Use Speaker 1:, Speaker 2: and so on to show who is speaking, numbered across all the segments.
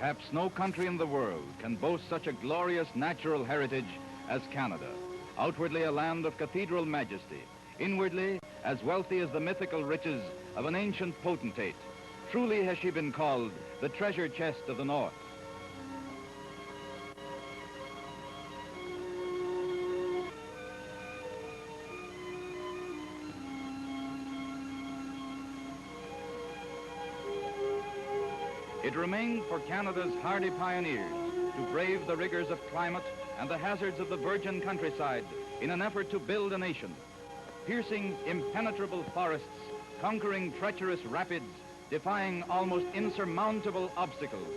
Speaker 1: Perhaps no country in the world can boast such a glorious natural heritage as Canada. Outwardly a land of cathedral majesty, inwardly as wealthy as the mythical riches of an ancient potentate. Truly has she been called the treasure chest of the North. It remained for Canada's hardy pioneers to brave the rigors of climate and the hazards of the virgin countryside in an effort to build a nation. Piercing impenetrable forests, conquering treacherous rapids, defying almost insurmountable obstacles.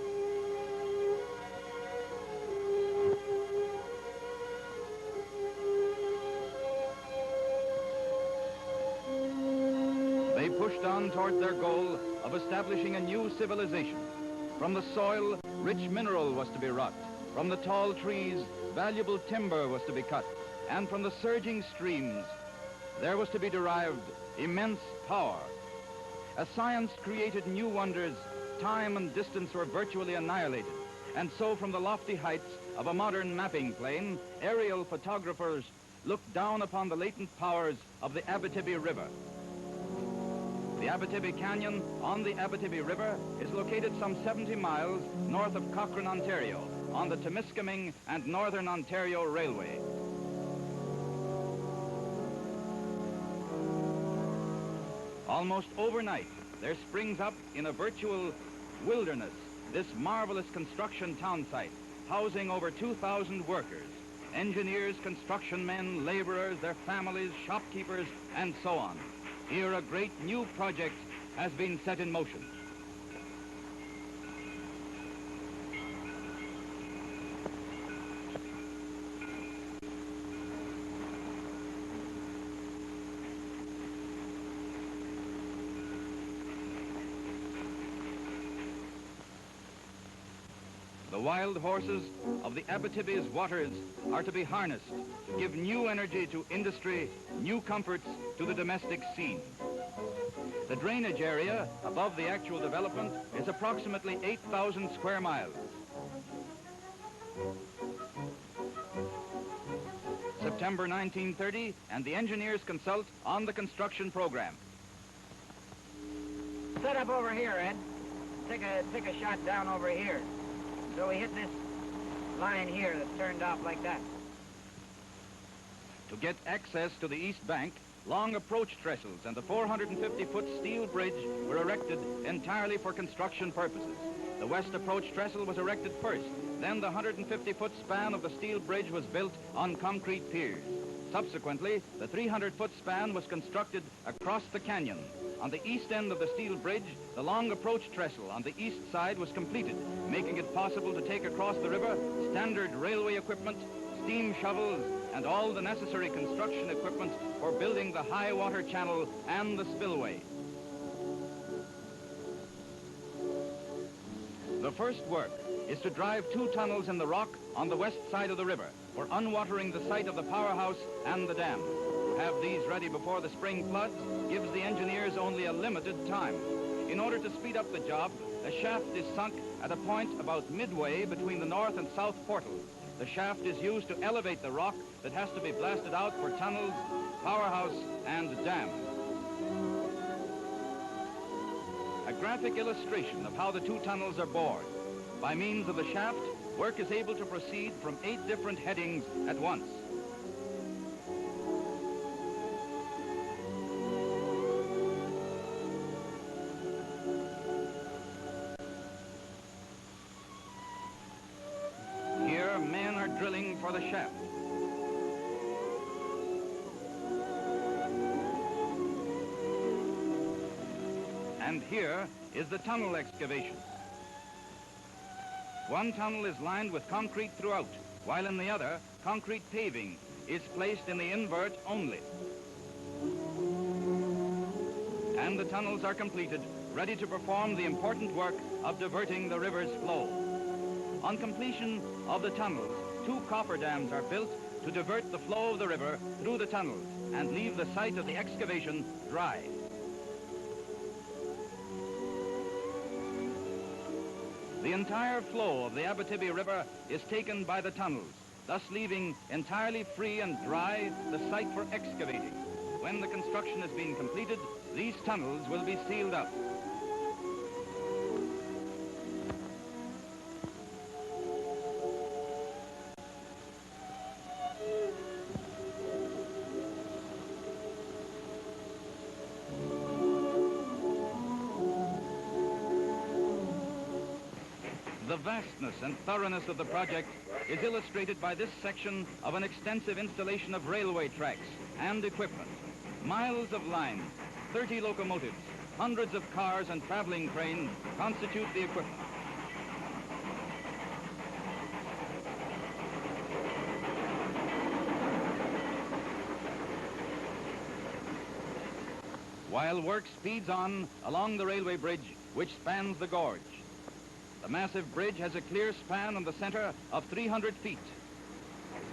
Speaker 1: They pushed on toward their goal of establishing a new civilization. From the soil, rich mineral was to be wrought. From the tall trees, valuable timber was to be cut. And from the surging streams, there was to be derived immense power. As science created new wonders, time and distance were virtually annihilated. And so from the lofty heights of a modern mapping plane, aerial photographers looked down upon the latent powers of the Abitibi River. The Abitibi Canyon on the Abitibi River is located some 70 miles north of Cochrane, Ontario, on the Temiskaming and Northern Ontario Railway. Almost overnight, there springs up in a virtual wilderness this marvelous construction town site, housing over 2,000 workers, engineers, construction men, laborers, their families, shopkeepers, and so on. Here a great new project has been set in motion. The wild horses of the Abitibi's waters are to be harnessed to give new energy to industry, new comforts to the domestic scene. The drainage area above the actual development is approximately 8,000 square miles. September 1930, and the engineers consult on the construction program.
Speaker 2: Set up over here, Ed. Take a shot down over here. So we hit this line here that's turned off like that.
Speaker 1: To get access to the east bank, long approach trestles and the 450-foot steel bridge were erected entirely for construction purposes. The west approach trestle was erected first. Then the 150-foot span of the steel bridge was built on concrete piers. Subsequently, the 300-foot span was constructed across the canyon. On the east end of the steel bridge, the long approach trestle on the east side was completed, making it possible to take across the river standard railway equipment, steam shovels, and all the necessary construction equipment for building the high water channel and the spillway. The first work is to drive 2 tunnels in the rock on the west side of the river for unwatering the site of the powerhouse and the dam. To have these ready before the spring floods gives the engineers only a limited time. In order to speed up the job, the shaft is sunk at a point about midway between the north and south portals. The shaft is used to elevate the rock that has to be blasted out for tunnels, powerhouse, and dam. A graphic illustration of how the 2 tunnels are bored. By means of the shaft, work is able to proceed from 8 different headings at once. Here, men are drilling for the shaft. And here is the tunnel excavation. One tunnel is lined with concrete throughout, while in the other, concrete paving is placed in the invert only. And the tunnels are completed, ready to perform the important work of diverting the river's flow. On completion of the tunnels, 2 coffer dams are built to divert the flow of the river through the tunnels and leave the site of the excavation dry. The entire flow of the Abitibi River is taken by the tunnels, thus leaving entirely free and dry the site for excavating. When the construction has been completed, these tunnels will be sealed up. The vastness and thoroughness of the project is illustrated by this section of an extensive installation of railway tracks and equipment. Miles of line, 30 locomotives, hundreds of cars and traveling cranes constitute the equipment. While work speeds on along the railway bridge which spans the gorge. The massive bridge has a clear span in the center of 300 feet.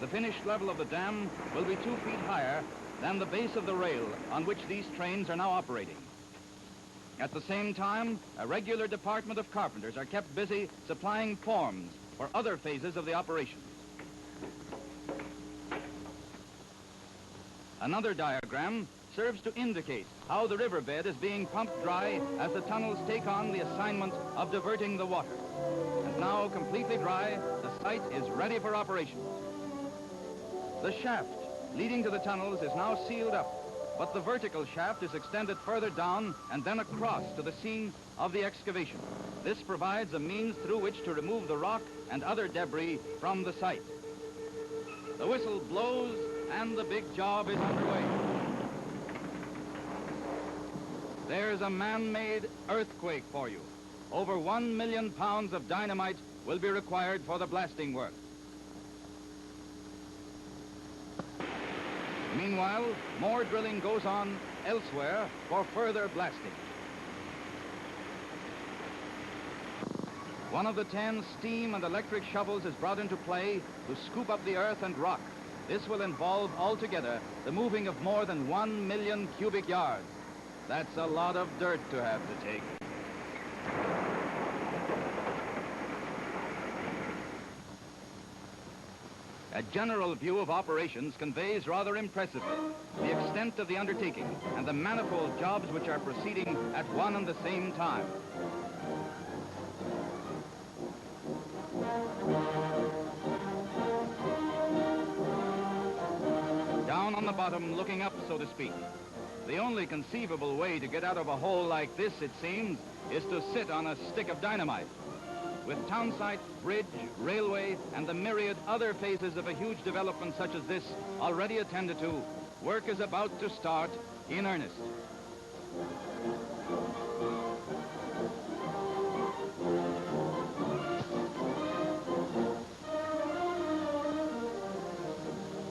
Speaker 1: The finished level of the dam will be 2 feet higher than the base of the rail on which these trains are now operating. At the same time, a regular department of carpenters are kept busy supplying forms for other phases of the operation. Another diagram serves to indicate how the riverbed is being pumped dry as the tunnels take on the assignment of diverting the water. And now completely dry, the site is ready for operation. The shaft leading to the tunnels is now sealed up, but the vertical shaft is extended further down and then across to the scene of the excavation. This provides a means through which to remove the rock and other debris from the site. The whistle blows and the big job is underway. There's a man-made earthquake for you. Over 1 million pounds of dynamite will be required for the blasting work. Meanwhile, more drilling goes on elsewhere for further blasting. One of the 10 steam and electric shovels is brought into play to scoop up the earth and rock. This will involve altogether the moving of more than 1 million cubic yards. That's a lot of dirt to have to take. A general view of operations conveys rather impressively the extent of the undertaking and the manifold jobs which are proceeding at one and the same time. Down on the bottom, looking up, so to speak. The only conceivable way to get out of a hole like this, it seems, is to sit on a stick of dynamite. With townsite, bridge, railway, and the myriad other phases of a huge development such as this already attended to, work is about to start in earnest.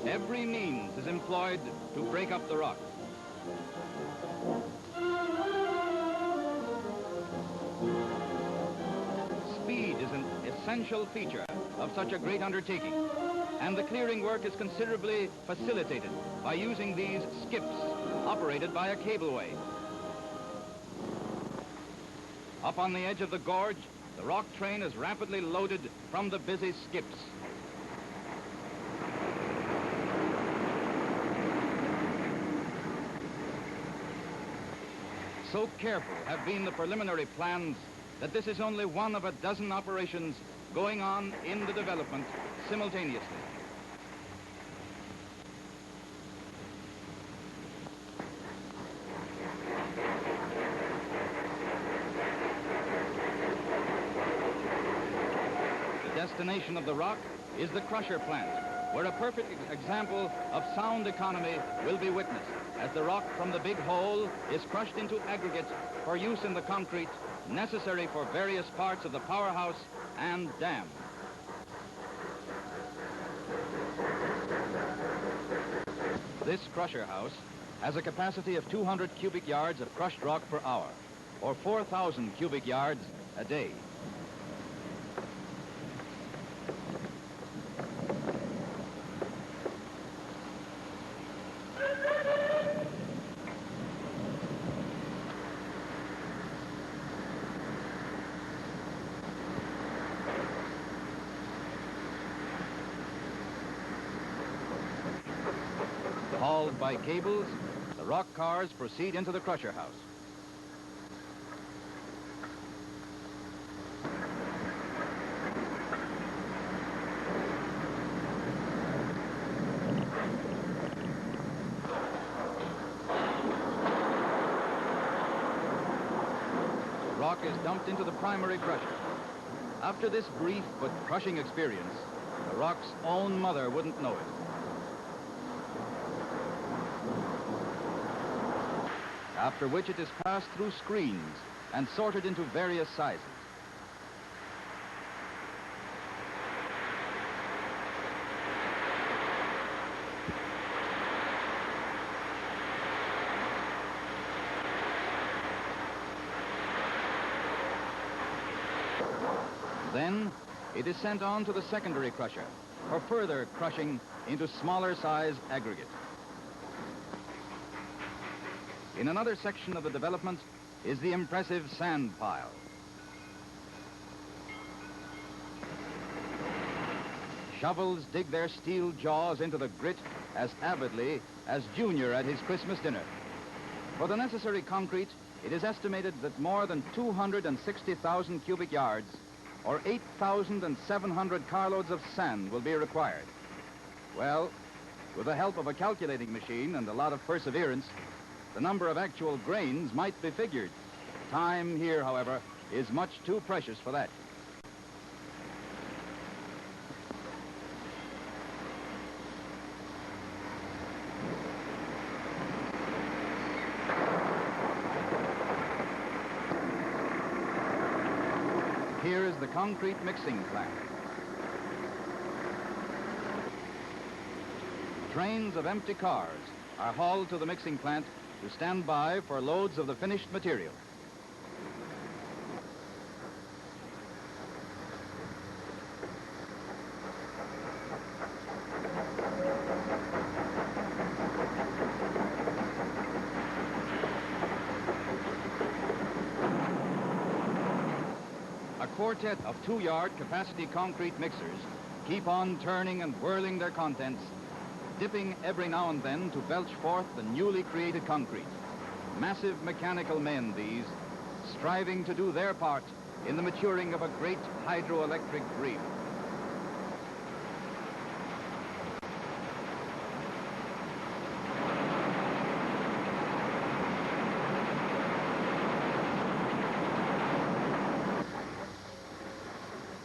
Speaker 1: Every means is employed to break up the rock. Speed is an essential feature of such a great undertaking, and the clearing work is considerably facilitated by using these skips operated by a cableway. Up on the edge of the gorge, the rock train is rapidly loaded from the busy skips. So careful have been the preliminary plans that this is only one of a dozen operations going on in the development simultaneously. The destination of the rock is the crusher plant, where a perfect example of sound economy will be witnessed, as the rock from the big hole is crushed into aggregate for use in the concrete necessary for various parts of the powerhouse and dam. This crusher house has a capacity of 200 cubic yards of crushed rock per hour, or 4,000 cubic yards a day. Hauled by cables, the rock cars proceed into the crusher house. Rock is dumped into the primary crusher. After this brief but crushing experience, the rock's own mother wouldn't know it. After which it is passed through screens and sorted into various sizes. Then, it is sent on to the secondary crusher for further crushing into smaller size aggregate. In another section of the development is the impressive sand pile. Shovels dig their steel jaws into the grit as avidly as Junior at his Christmas dinner. For the necessary concrete, it is estimated that more than 260,000 cubic yards or 8,700 carloads of sand will be required. Well, with the help of a calculating machine and a lot of perseverance, the number of actual grains might be figured. Time here, however, is much too precious for that. Here is the concrete mixing plant. Trains of empty cars are hauled to the mixing plant to stand by for loads of the finished material. A quartet of 2-yard capacity concrete mixers keep on turning and whirling their contents, dipping every now and then to belch forth the newly created concrete. Massive mechanical men, these, striving to do their part in the maturing of a great hydroelectric dream.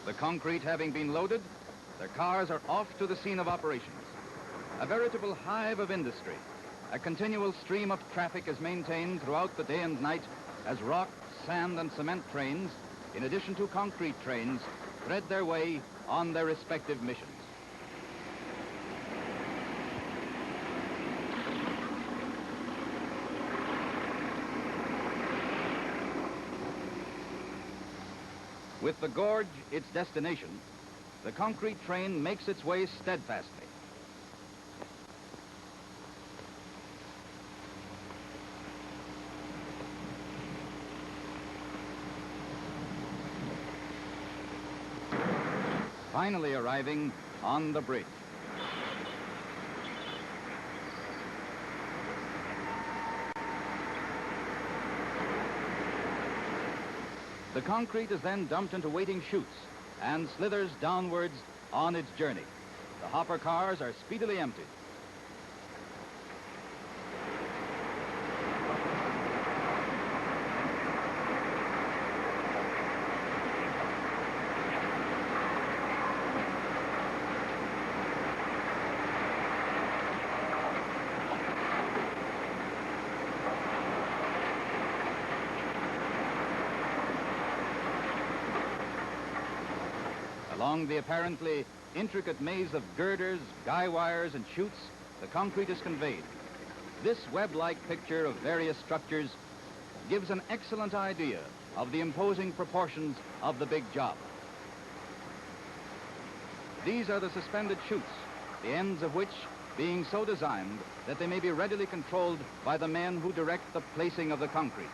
Speaker 1: The concrete having been loaded, the cars are off to the scene of operations. A veritable hive of industry. A continual stream of traffic is maintained throughout the day and night as rock, sand, and cement trains, in addition to concrete trains, thread their way on their respective missions. With the gorge its destination, the concrete train makes its way steadfastly. Finally arriving on the bridge. The concrete is then dumped into waiting chutes and slithers downwards on its journey. The hopper cars are speedily emptied. Along the apparently intricate maze of girders, guy wires, and chutes, the concrete is conveyed. This web-like picture of various structures gives an excellent idea of the imposing proportions of the big job. These are the suspended chutes, the ends of which being so designed that they may be readily controlled by the men who direct the placing of the concrete.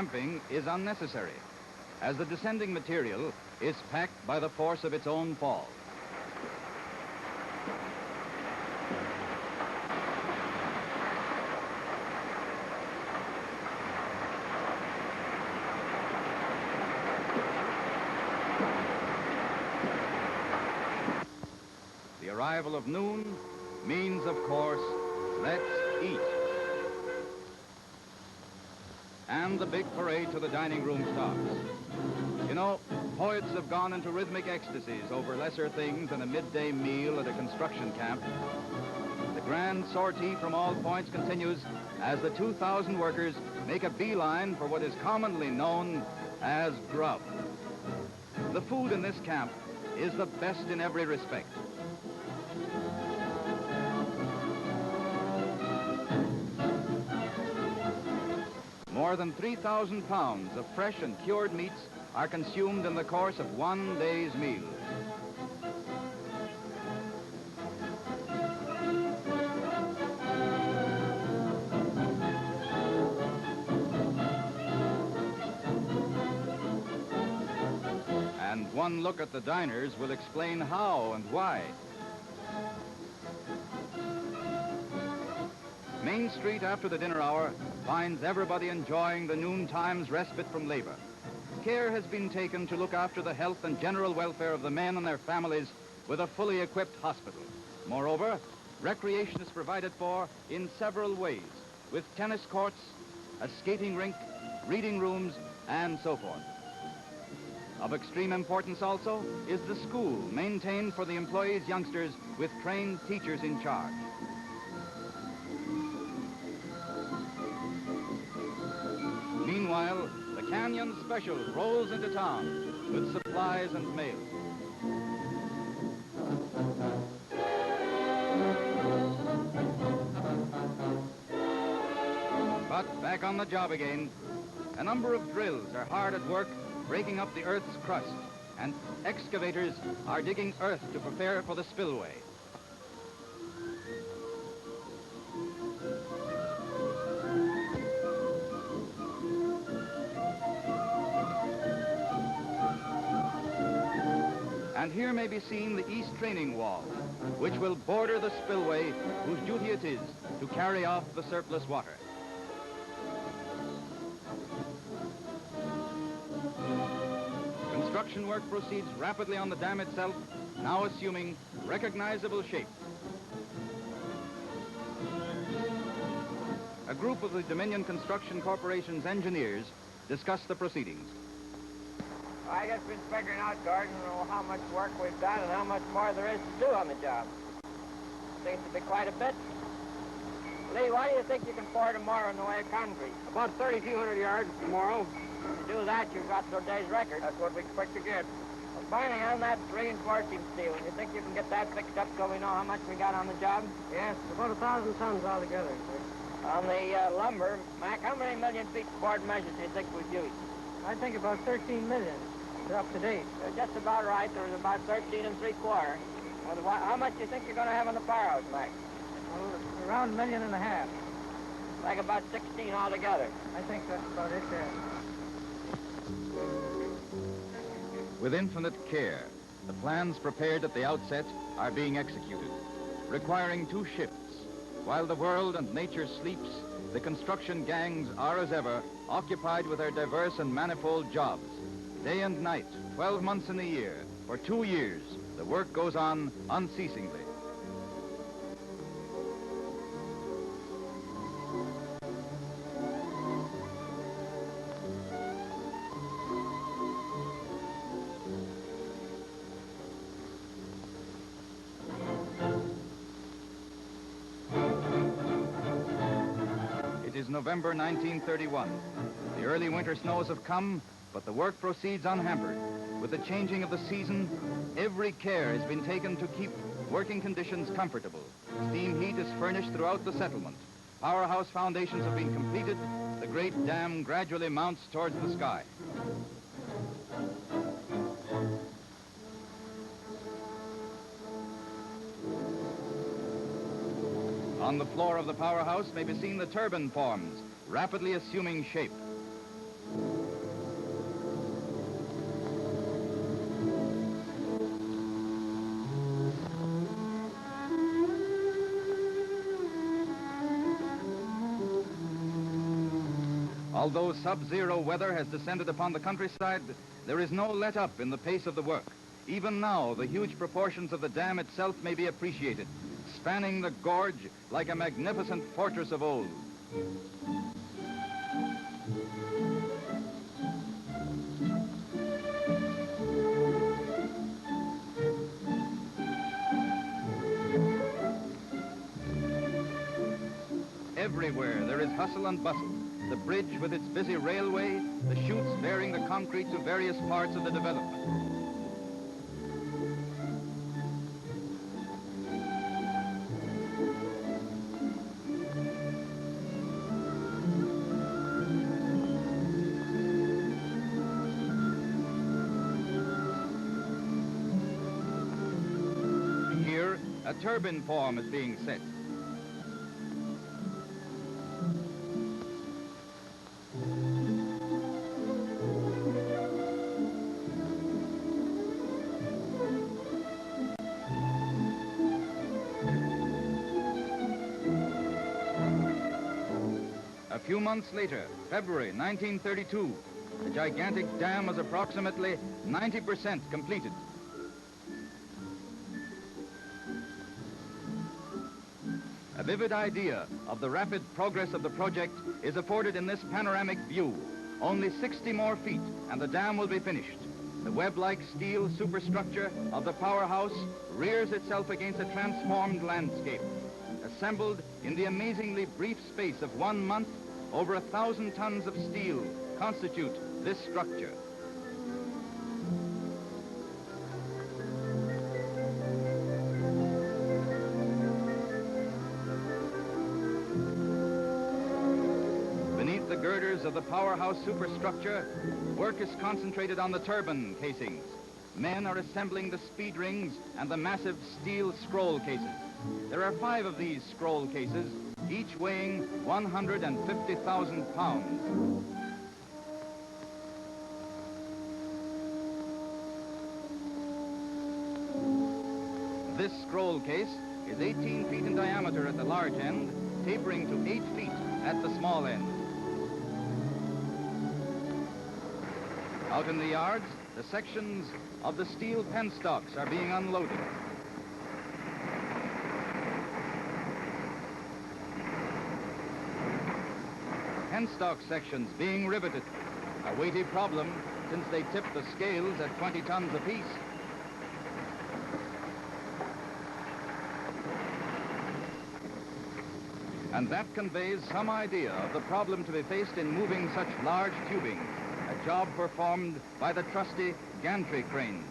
Speaker 1: damping is unnecessary, as the descending material is packed by the force of its own fall. The arrival of noon means, of course, let's eat. And the big parade to the dining room starts. You know, poets have gone into rhythmic ecstasies over lesser things than a midday meal at a construction camp. The grand sortie from all points continues as the 2,000 workers make a beeline for what is commonly known as grub. The food in this camp is the best in every respect. More than 3,000 pounds of fresh and cured meats are consumed in the course of one day's meal. And one look at the diners will explain how and why. Main Street after the dinner hour finds everybody enjoying the noontime's respite from labor. Care has been taken to look after the health and general welfare of the men and their families with a fully equipped hospital. Moreover, recreation is provided for in several ways, with tennis courts, a skating rink, reading rooms, and so forth. Of extreme importance also is the school maintained for the employees' youngsters with trained teachers in charge. Meanwhile, the Canyon Special rolls into town with supplies and mail. But back on the job again, a number of drills are hard at work breaking up the earth's crust, and excavators are digging earth to prepare for the spillway. And here may be seen the east training wall, which will border the spillway whose duty it is to carry off the surplus water. Construction work proceeds rapidly on the dam itself, now assuming recognizable shape. A group of the Dominion Construction Corporation's engineers discuss the proceedings.
Speaker 2: I just been figuring out, Gordon, how much work we've done and how much more there is to do on the job. Seems to be quite a bit. Lee, what do you think you can pour tomorrow in the way of concrete?
Speaker 3: About 3,200 yards tomorrow.
Speaker 2: To do that, you've got today's record.
Speaker 3: That's what we expect to get.
Speaker 2: Well, Barney, on that reinforcing steel, you think you can get that fixed up so we know how much we got on the job?
Speaker 3: Yes, about 1,000 tons altogether, sir.
Speaker 2: On the lumber, Mac, how many million feet board measures do you think we've used?
Speaker 3: I think about 13 million. They're up to date.
Speaker 2: They're just about right. There's about 13 3/4. Well, how much do you think you're going to have in the powerhouse, Mac?
Speaker 3: Well, around 1.5 million.
Speaker 2: Like about 16 altogether.
Speaker 3: I think that's about it there.
Speaker 1: With infinite care, the plans prepared at the outset are being executed, requiring 2 shifts. While the world and nature sleeps, the construction gangs are, as ever, occupied with their diverse and manifold jobs. Day and night, 12 months in a year, for 2 years, the work goes on unceasingly. It is November 1931. The early winter snows have come, but the work proceeds unhampered. With the changing of the season, every care has been taken to keep working conditions comfortable. Steam heat is furnished throughout the settlement. Powerhouse foundations have been completed. The great dam gradually mounts towards the sky. On the floor of the powerhouse may be seen the turbine forms, rapidly assuming shape. Although sub-zero weather has descended upon the countryside, there is no let-up in the pace of the work. Even now, the huge proportions of the dam itself may be appreciated, spanning the gorge like a magnificent fortress of old. Everywhere there is hustle and bustle. The bridge with its busy railway, the chutes bearing the concrete to various parts of the development. Here, a turbine form is being set. A few months later, February 1932, the gigantic dam was approximately 90% completed. A vivid idea of the rapid progress of the project is afforded in this panoramic view. Only 60 more feet and the dam will be finished. The web-like steel superstructure of the powerhouse rears itself against a transformed landscape. Assembled in the amazingly brief space of 1 month, over 1,000 tons of steel constitute this structure. Beneath the girders of the powerhouse superstructure, work is concentrated on the turbine casings. Men are assembling the speed rings and the massive steel scroll cases. There are 5 of these scroll cases, each weighing 150,000 pounds. This scroll case is 18 feet in diameter at the large end, tapering to 8 feet at the small end. Out in the yards, the sections of the steel penstocks are being unloaded. Penstock sections being riveted, a weighty problem since they tip the scales at 20 tons apiece. And that conveys some idea of the problem to be faced in moving such large tubing, a job performed by the trusty gantry cranes.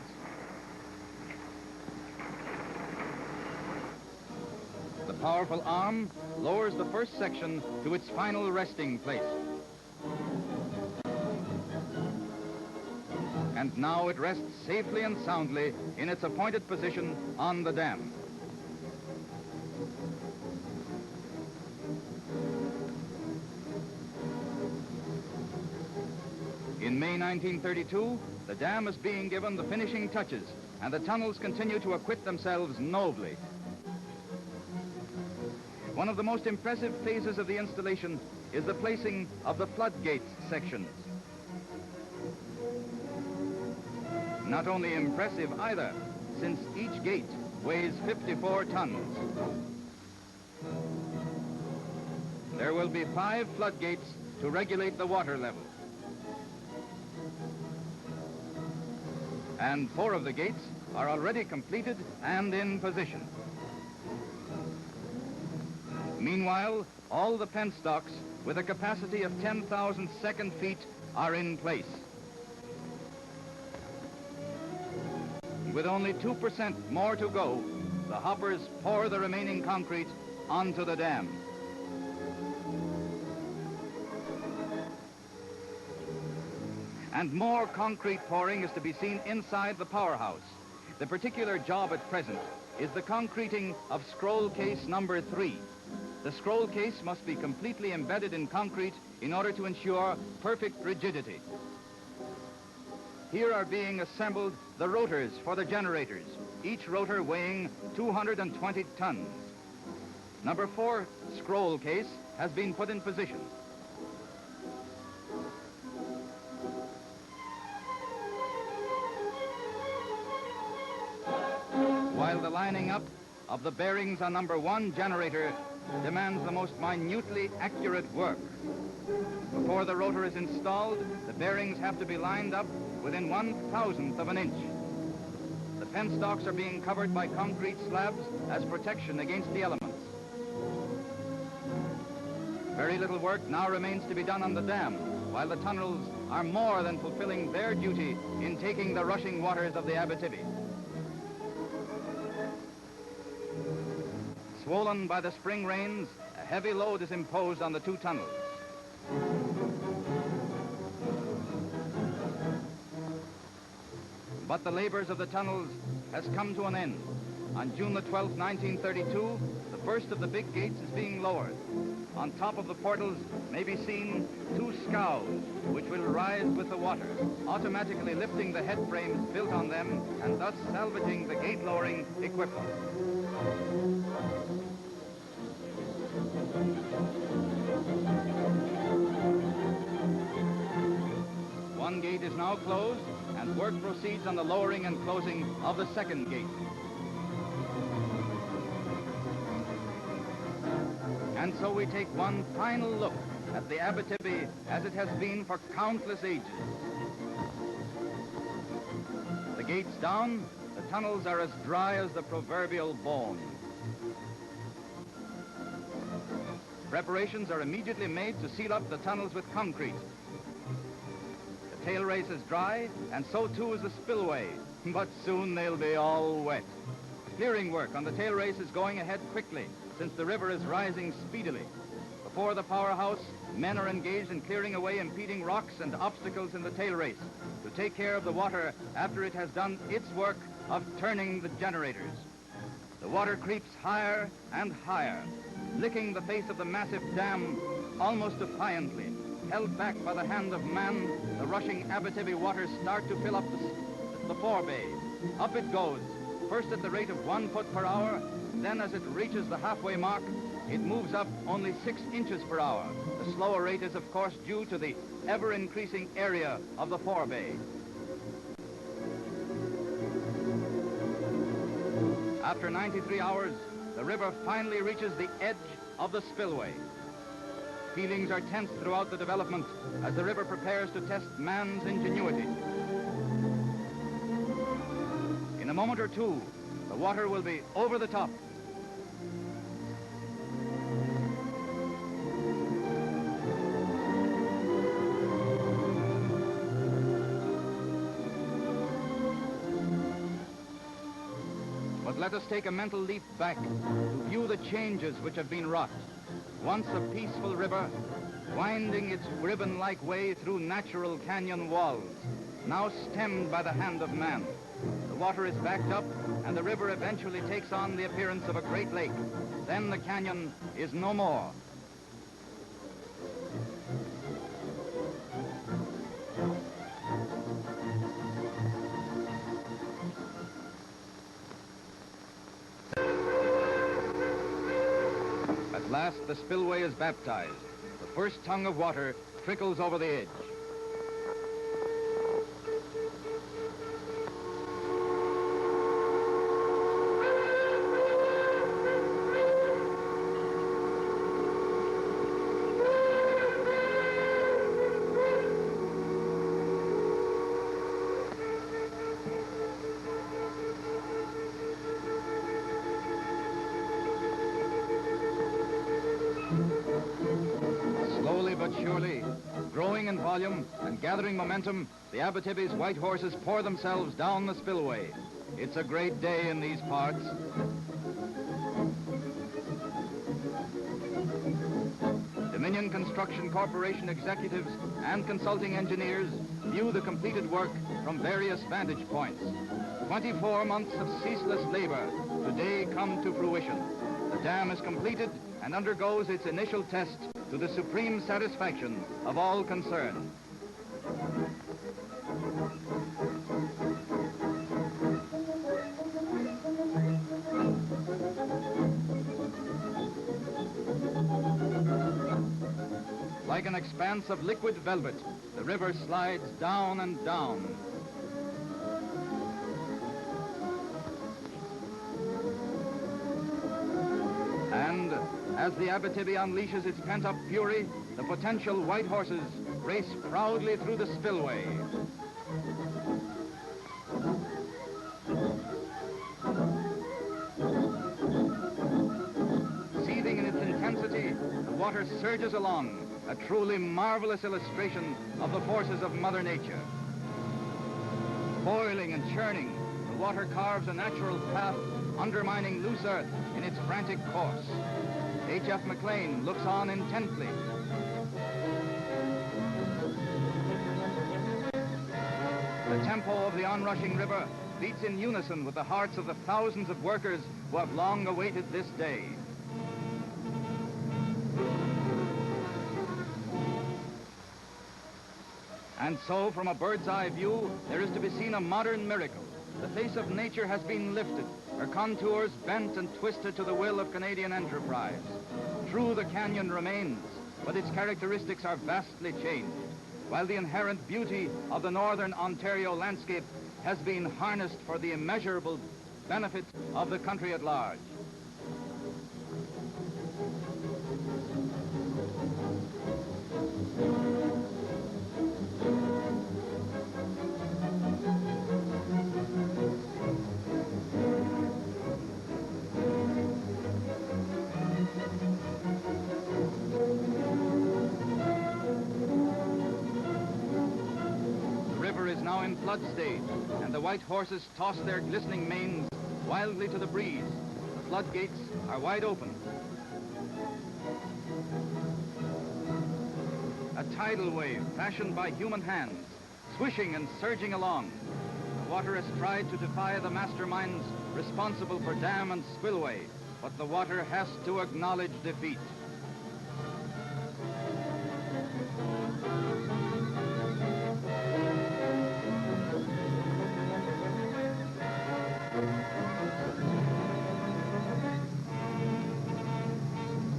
Speaker 1: The powerful arm lowers the first section to its final resting place. And now it rests safely and soundly in its appointed position on the dam. In May 1932, the dam is being given the finishing touches, and the tunnels continue to acquit themselves nobly. One of the most impressive phases of the installation is the placing of the floodgates sections. Not only impressive either, since each gate weighs 54 tons. There will be 5 floodgates to regulate the water level. And 4 of the gates are already completed and in position. Meanwhile, all the penstocks with a capacity of 10,000 second feet are in place. With only 2% more to go, the hoppers pour the remaining concrete onto the dam. And more concrete pouring is to be seen inside the powerhouse. The particular job at present is the concreting of scroll case number 3. The scroll case must be completely embedded in concrete in order to ensure perfect rigidity. Here are being assembled the rotors for the generators, each rotor weighing 220 tons. Number 4 scroll case has been put in position. the lining up of the bearings on number 1 generator demands the most minutely accurate work. Before the rotor is installed, the bearings have to be lined up within 1/1000th of an inch. The penstocks are being covered by concrete slabs as protection against the elements. Very little work now remains to be done on the dam, while the tunnels are more than fulfilling their duty in taking the rushing waters of the Abitibi. Swollen by the spring rains, a heavy load is imposed on the 2 tunnels. But the labors of the tunnels has come to an end. On June the 12th, 1932, the first of the big gates is being lowered. On top of the portals may be seen 2 scows, which will rise with the water, automatically lifting the head frames built on them and thus salvaging the gate lowering equipment. One gate is now closed, and work proceeds on the lowering and closing of the 2nd gate. And so we take one final look at the Abitibi as it has been for countless ages. The gates down, the tunnels are as dry as the proverbial bone. Preparations are immediately made to seal up the tunnels with concrete. The tail race is dry, and so too is the spillway, but soon they'll be all wet. Clearing work on the tail race is going ahead quickly, since the river is rising speedily. Before the powerhouse, men are engaged in clearing away impeding rocks and obstacles in the tail race to take care of the water after it has done its work of turning the generators. The water creeps higher and higher, licking the face of the massive dam almost defiantly. Held back by the hand of man, the rushing Abitibi waters start to fill up the forebay. Up it goes, first at the rate of 1 foot per hour, then as it reaches the halfway mark, it moves up only 6 inches per hour. The slower rate is, of course, due to the ever-increasing area of the forebay. After 93 hours, the river finally reaches the edge of the spillway. Feelings are tense throughout the development as the river prepares to test man's ingenuity. In a moment or two, the water will be over the top. But let us take a mental leap back to view the changes which have been wrought. Once a peaceful river, winding its ribbon-like way through natural canyon walls, now stemmed by the hand of man. The water is backed up, and the river eventually takes on the appearance of a great lake. Then the canyon is no more. At last, the spillway is baptized. The first tongue of water trickles over the edge. Slowly but surely, growing in volume and gathering momentum, the Abitibi's white horses pour themselves down the spillway. It's a great day in these parts. Dominion Construction Corporation executives and consulting engineers view the completed work from various vantage points. 24 months of ceaseless labor today come to fruition. The dam is completed and undergoes its initial test to the supreme satisfaction of all concerned. Like an expanse of liquid velvet, the river slides down and down. As the Abitibi unleashes its pent-up fury, the potential white horses race proudly through the spillway. Seething in its intensity, the water surges along, a truly marvelous illustration of the forces of Mother Nature. Boiling and churning, the water carves a natural path, undermining loose earth in its frantic course. H.F. McLean looks on intently. The tempo of the onrushing river beats in unison with the hearts of the thousands of workers who have long awaited this day. And so, from a bird's eye view, there is to be seen a modern miracle. The face of nature has been lifted, her contours bent and twisted to the will of Canadian enterprise. True, the canyon remains, but its characteristics are vastly changed, while the inherent beauty of the northern Ontario landscape has been harnessed for the immeasurable benefit of the country at large. Now in flood stage, and the white horses toss their glistening manes wildly to the breeze. The floodgates are wide open. A tidal wave fashioned by human hands, swishing and surging along. The water has tried to defy the masterminds responsible for dam and spillway, but the water has to acknowledge defeat.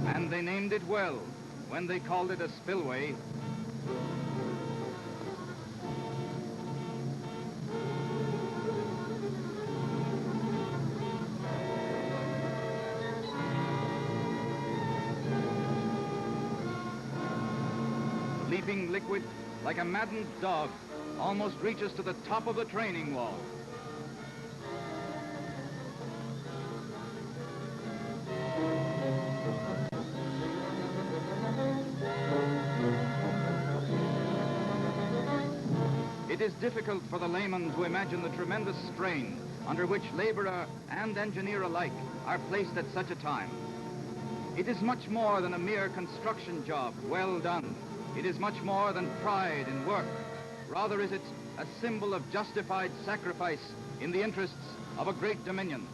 Speaker 1: And they named it well when they called it a spillway. Leaping liquid like a maddened dog, almost reaches to the top of the training wall. It is difficult for the layman to imagine the tremendous strain under which laborer and engineer alike are placed at such a time. It is much more than a mere construction job well done. It is much more than pride in work. Rather is it a symbol of justified sacrifice in the interests of a great dominion.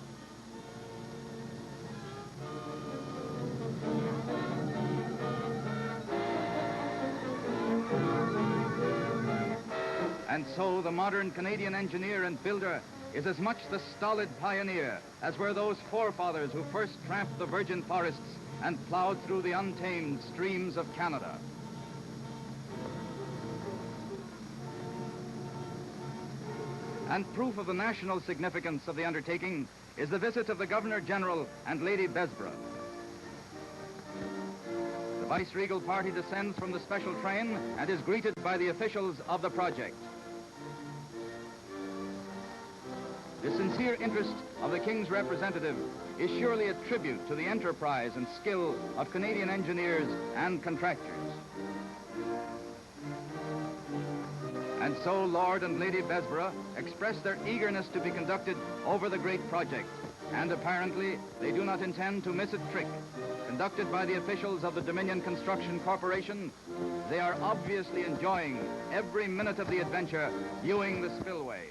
Speaker 1: And so the modern Canadian engineer and builder is as much the stolid pioneer as were those forefathers who first tramped the virgin forests and plowed through the untamed streams of Canada. And proof of the national significance of the undertaking is the visit of the Governor-General and Lady Besborough. The vice-regal party descends from the special train and is greeted by the officials of the project. The sincere interest of the King's representative is surely a tribute to the enterprise and skill of Canadian engineers and contractors. And so Lord and Lady Besborough express their eagerness to be conducted over the great project, and apparently they do not intend to miss a trick. Conducted by the officials of the Dominion Construction Corporation, they are obviously enjoying every minute of the adventure, viewing the spillway.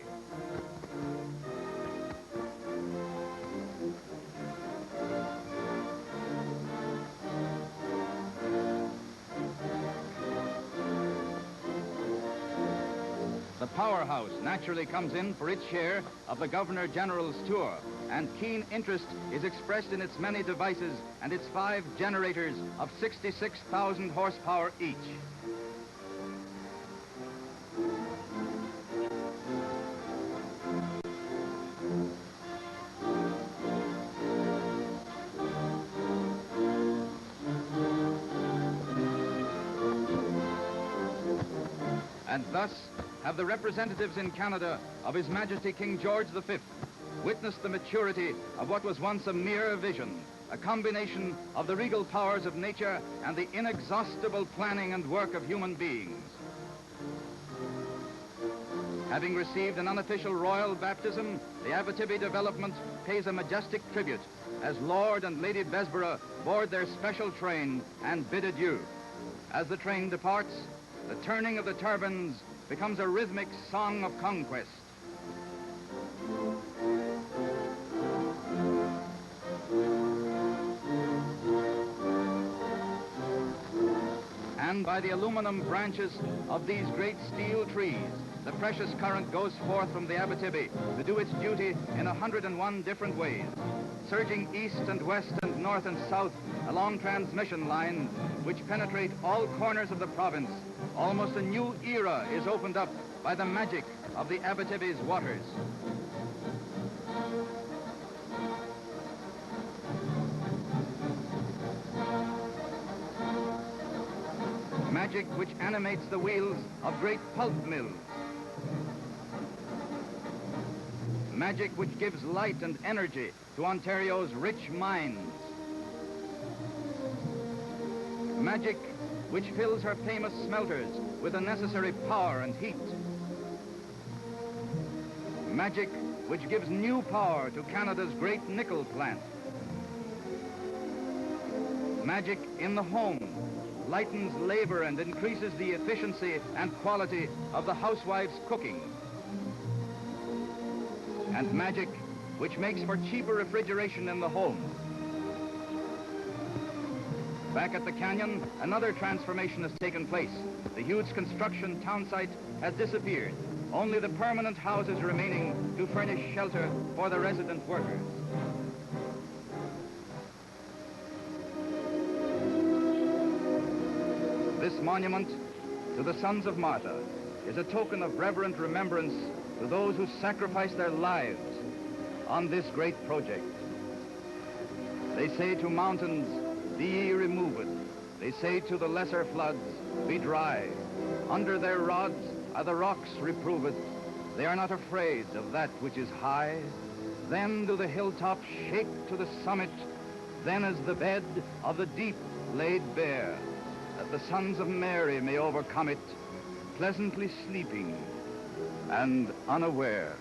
Speaker 1: The powerhouse naturally comes in for its share of the Governor-General's tour, and keen interest is expressed in its many devices and its 5 generators of 66,000 horsepower each. And thus have the representatives in Canada of His Majesty King George V witnessed the maturity of what was once a mere vision, a combination of the regal powers of nature and the inexhaustible planning and work of human beings. Having received an unofficial royal baptism, the Abitibi development pays a majestic tribute as Lord and Lady Besborough board their special train and bid adieu. As the train departs, the turning of the turbines becomes a rhythmic song of conquest. And by the aluminum branches of these great steel trees, the precious current goes forth from the Abitibi to do its duty in 101 different ways, surging east and west and north and south along transmission lines which penetrate all corners of the province. Almost a new era is opened up by the magic of the Abitibi's waters. Magic which animates the wheels of great pulp mills. Magic which gives light and energy to Ontario's rich mines. Magic which fills her famous smelters with the necessary power and heat. Magic which gives new power to Canada's great nickel plant. Magic in the home lightens labor and increases the efficiency and quality of the housewife's cooking. And magic which makes for cheaper refrigeration in the home. Back at the canyon, another transformation has taken place. The huge construction town site has disappeared. Only the permanent houses remaining to furnish shelter for the resident workers. This monument to the sons of Martha is a token of reverent remembrance to those who sacrificed their lives on this great project. They say to mountains, be ye removed. They say to the lesser floods, be dry. Under their rods are the rocks reproved. They are not afraid of that which is high. Then do the hilltops shake to the summit. Then is the bed of the deep laid bare, that the sons of Mary may overcome it, pleasantly sleeping and unaware.